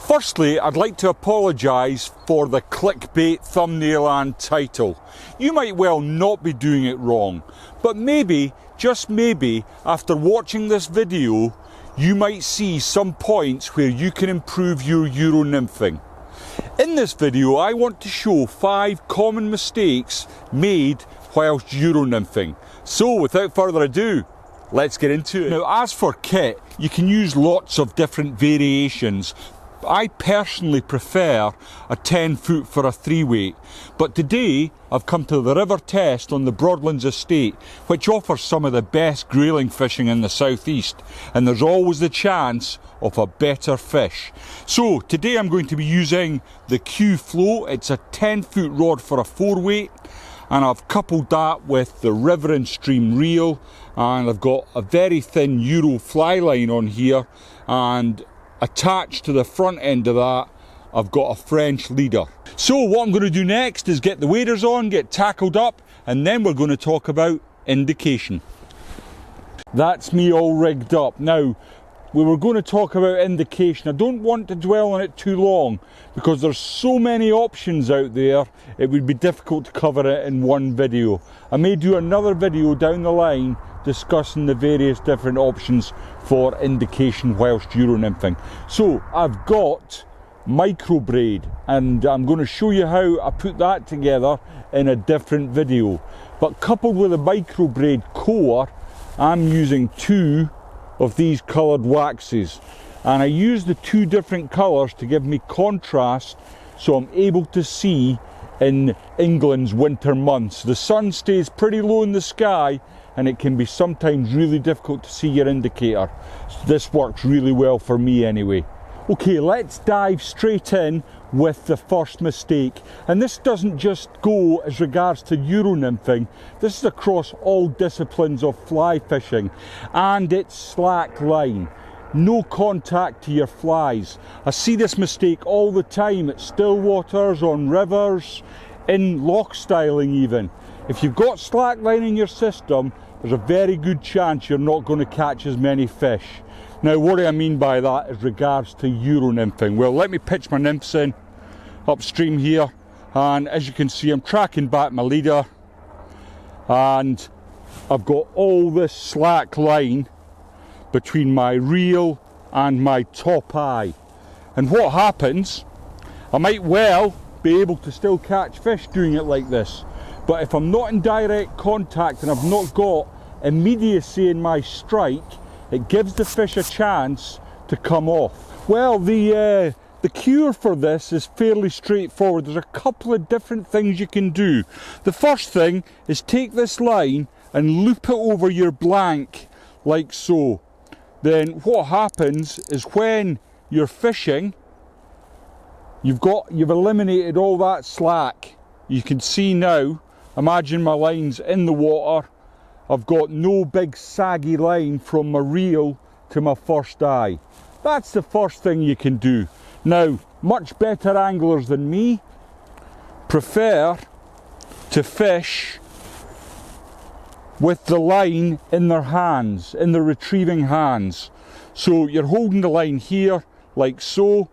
Firstly, I'd like to apologise for the clickbait thumbnail and title. You might well not be doing it wrong, but maybe, just maybe, after watching this video, you might see some points where you can improve your Euro nymphing. In this video, I want to show 5 common mistakes made whilst Euro nymphing. So without further ado, let's get into it. Now, as for kit, you can use lots of different variations. I personally prefer a 10 foot for a 3 weight, but today I've come to the river test on the Broadlands estate, which offers some of the best grayling fishing in the southeast, and there's always the chance of a better fish. So today I'm going to be using the Q Flow. It's a 10 foot rod for a 4 weight, and I've coupled that with the River and Stream reel, and I've got a very thin Euro fly line on here, and attached to the front end of that I've got a French leader. So what I'm going to do next is get the waders on, get tackled up, and then we're going to talk about indication. That's me all rigged up. Now, we were going to talk about indication. I don't want to dwell on it too long because there's so many options out there, it would be difficult to cover it in one video. I may do another video down the line discussing the various different options for indication whilst Euro nymphing. So I've got micro braid, and I'm going to show you how I put that together in a different video. But coupled with a micro braid core, I'm using 2 of these coloured waxes, and I use the 2 different colours to give me contrast so I'm able to see in England's winter months. The sun stays pretty low in the sky and it can be sometimes really difficult to see your indicator. So this works really well for me anyway. Okay, let's dive straight in with the first mistake. And this doesn't just go as regards to Euro nymphing, this is across all disciplines of fly fishing, and it's slack line. No contact to your flies. I see this mistake all the time at still waters, on rivers, in loch styling even. If you've got slack line in your system, there's a very good chance you're not going to catch as many fish. Now, what do I mean by that as regards to Euro nymphing? Well, let me pitch my nymphs in upstream here, and as you can see, I'm tracking back my leader, and I've got all this slack line between my reel and my top eye. And what happens, I might well be able to still catch fish doing it like this, but if I'm not in direct contact and I've not got immediacy in my strike, it gives the fish a chance to come off. Well, the cure for this is fairly straightforward. There's a couple of different things you can do. The first thing is take this line and loop it over your blank like so. Then what happens is when you're fishing, you've eliminated all that slack. You can see now, imagine my line's in the water, I've got no big saggy line from my reel to my first eye. That's the first thing you can do. Now, much better anglers than me prefer to fish with the line in their hands, in the retrieving hands. So you're holding the line here like so,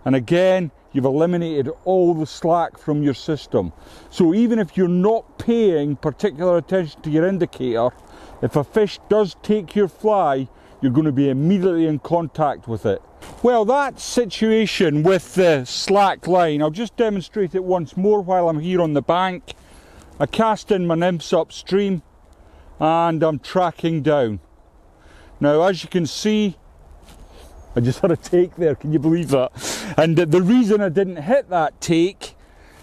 and again you've eliminated all the slack from your system. So even if you're not paying particular attention to your indicator, if a fish does take your fly, you're going to be immediately in contact with it. Well, that situation with the slack line, I'll just demonstrate it once more while I'm here on the bank. I cast in my nymphs upstream and I'm tracking down. Now, as you can see, I just had a take there, can you believe that? And the reason I didn't hit that take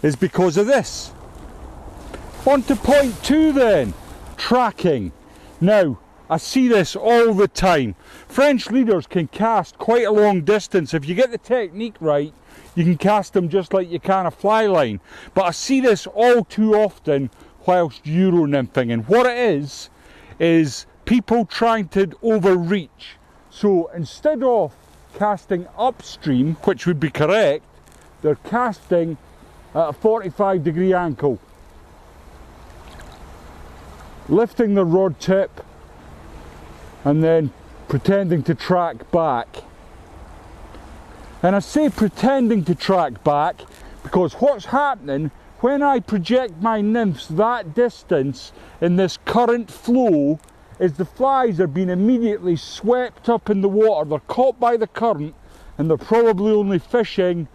is because of this. On to point 2 then, tracking. Now, I see this all the time. French leaders can cast quite a long distance. If you get the technique right, you can cast them just like you can a fly line. But I see this all too often whilst Euro nymphing, and what it is people trying to overreach. So instead of casting upstream, which would be correct, they're casting at a 45-degree angle, lifting the rod tip and then pretending to track back. And I say pretending to track back because what's happening when I project my nymphs that distance in this current flow is the flies are being immediately swept up in the water. They're caught by the current and they're probably only fishing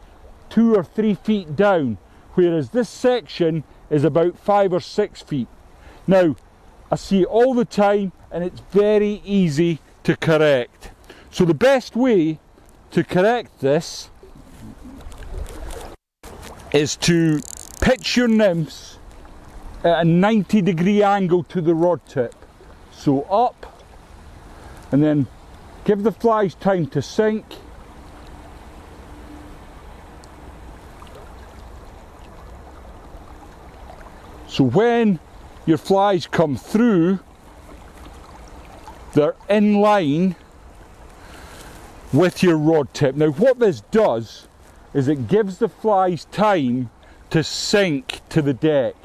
2 or 3 feet down, whereas this section is about 5 or 6 feet. Now, I see it all the time and it's very easy to correct. So the best way to correct this is to pitch your nymphs at a 90-degree angle to the rod tip. So up, and then give the flies time to sink. So when your flies come through, they're in line with your rod tip. Now what this does is it gives the flies time to sink to the deck.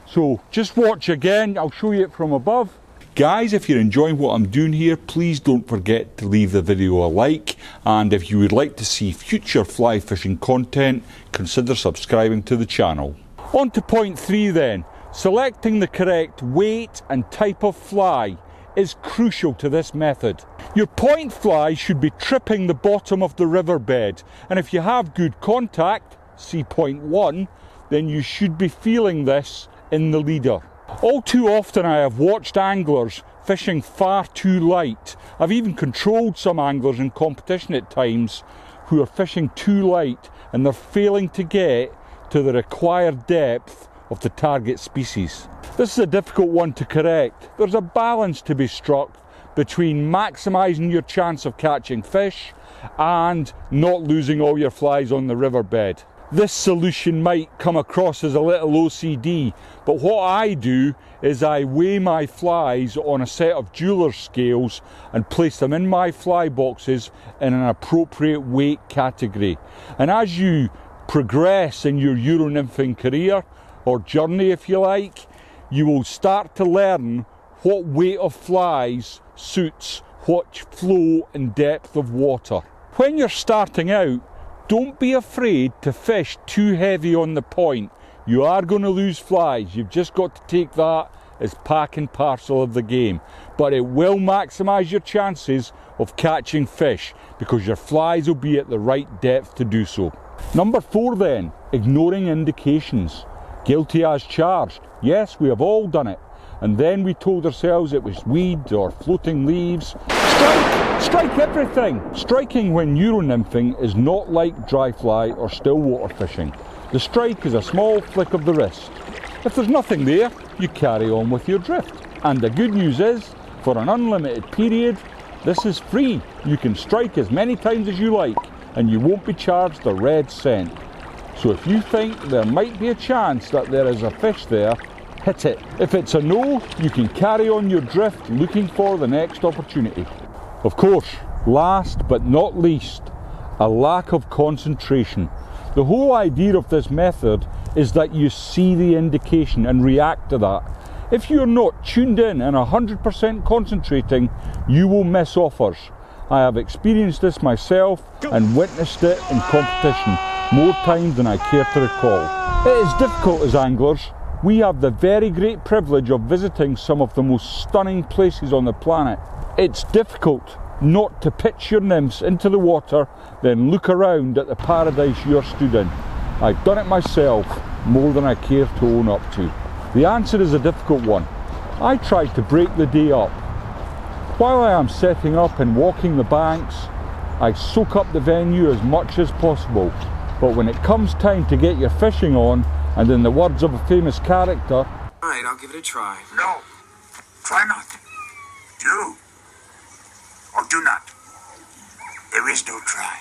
So just watch again, I'll show you it from above. Guys, if you're enjoying what I'm doing here, please don't forget to leave the video a like, and if you would like to see future fly fishing content, consider subscribing to the channel. On to point 3 then. Selecting the correct weight and type of fly is crucial to this method. Your point fly should be tripping the bottom of the riverbed, and if you have good contact, see point 1, then you should be feeling this in the leader. All too often I have watched anglers fishing far too light. I've even controlled some anglers in competition at times who are fishing too light and they're failing to get to the required depth of the target species. This is a difficult one to correct. There's a balance to be struck between maximising your chance of catching fish and not losing all your flies on the riverbed. This solution might come across as a little OCD, but what I do is I weigh my flies on a set of jeweler's scales and place them in my fly boxes in an appropriate weight category. And as you progress in your Euro nymphing career, or journey if you like, you will start to learn what weight of flies suits what flow and depth of water. When you're starting out, don't be afraid to fish too heavy on the point. You are going to lose flies. You've just got to take that as part and parcel of the game. But it will maximise your chances of catching fish because your flies will be at the right depth to do so. Number 4 then, ignoring indications. Guilty as charged. Yes, we have all done it. And then we told ourselves it was weed or floating leaves. Strike everything! Striking when Euro nymphing is not like dry fly or still water fishing. The strike is a small flick of the wrist. If there's nothing there, you carry on with your drift. And the good news is, for an unlimited period, this is free. You can strike as many times as you like, and you won't be charged a red cent. So if you think there might be a chance that there is a fish there, hit it. If it's a no, you can carry on your drift looking for the next opportunity. Of course, last but not least, a lack of concentration. The whole idea of this method is that you see the indication and react to that. If you're not tuned in and 100% concentrating, you will miss offers. I have experienced this myself and witnessed it in competition more times than I care to recall. It is difficult as anglers. We have the very great privilege of visiting some of the most stunning places on the planet. It's difficult not to pitch your nymphs into the water, then look around at the paradise you're stood in. I've done it myself, more than I care to own up to. The answer is a difficult one. I try to break the day up. While I am setting up and walking the banks, I soak up the venue as much as possible. But when it comes time to get your fishing on, and in the words of a famous character, alright, I'll give it a try. No, try not. Do. Or do not. There is no try.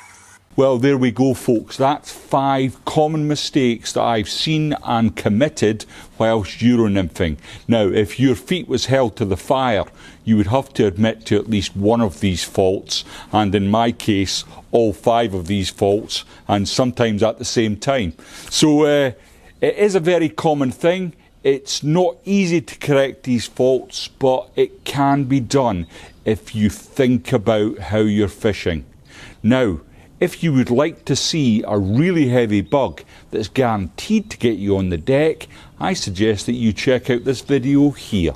well, there we go, folks. That's 5 common mistakes that I've seen and committed whilst Euro nymphing. Now, if your feet was held to the fire, you would have to admit to at least one of these faults, and in my case, all 5 of these faults, and sometimes at the same time. So it is a very common thing. It's not easy to correct these faults, but it can be done if you think about how you're fishing. Now, If you would like to see a really heavy bug that's guaranteed to get you on the deck, I suggest that you check out this video here.